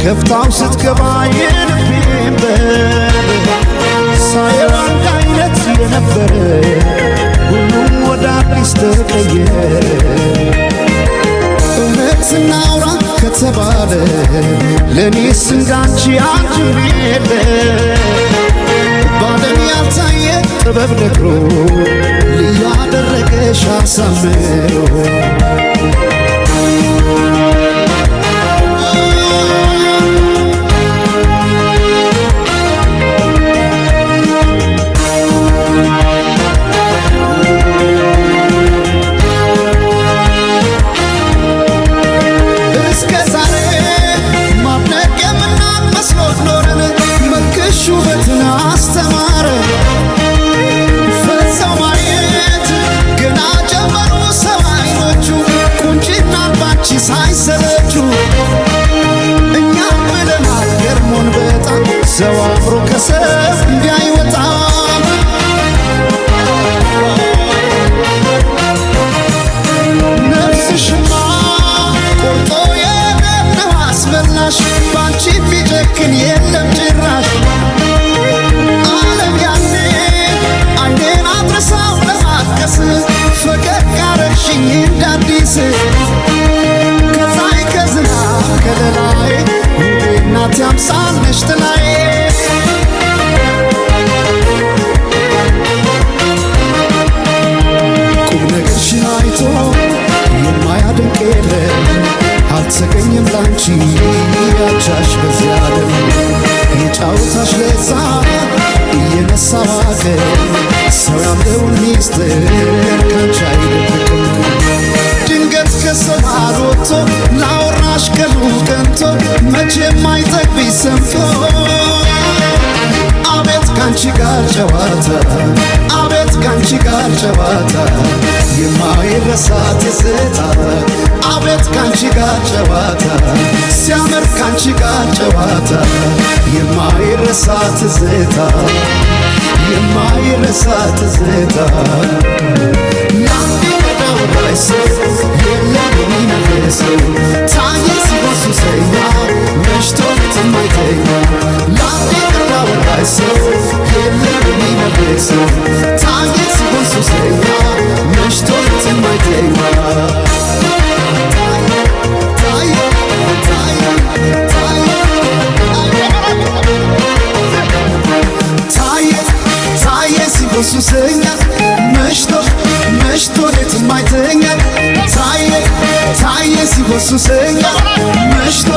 ከፍታው ስትገባ የልቤን በር ሳየው አንድ አይነት የነበረ ሁሉም ወደ አዲስ ተቀየረ። እውነት ስናውራ ከተባለ ለእኔስ እንዳንቺ አንድም የለ ባለም ያልታየ ጥበብ ነግሮ ልዩ አደረገሽ አሳምሮ ሳይሰለቹ እኛም ብለናል ገርሞን በጣም ሰው አብሮ ከሰብ እንዳይወጣ ነፍስሽማ ቆርጦ የነው አስበላሽ ባንቺ ቢጨክን የለም ጭራሽ ዓለም ያኔ አይኔን አድረሳው ለማከስ ፈቀቅ አረግሽኝ እንዳዲስ ከለላይ እናት ያምሳልሽ ጥላይ ቁም ነገርሽን አይቶ የማያደንቅ የለም አልተገኘም ላንቺ ያቻሽ በዚያ ዓለም የጫወታሽ ለዛ እየነሳ ዋገር ሰው ያለውን ሚስጥር ካንቺ አይደብቅም ድንገት ከሰማር ወጥቶ ላወራሽ ቀኑ ቀንቶ መቼም አይጠግብሽ ሰምቶ አቤት ካንቺ ጋር ጨዋታ አቤት ካንቺ ጋር ጨዋታ የማይረሳ ትዝታ አቤት ካንቺ ጋር ጨዋታ ሲያምር ካንቺ ጋር ጨዋታ የማይረሳ ትዝታ የማይረሳ ትዝታ የለም የሚመልሰው ታየ ሲወሱ ሰኛ መሽቶ ትማይተኛ ላንዴ ቀዳወራይ ሰው የለም የሚመልሰው ታየ ሲወሱ ሰኛ መሽቶ ትማይተኛ ታየ ሲወሱ ሰኛ መሽቶ የትማይተኛ ታየ ሲወሱ ሰኛ መሽቶ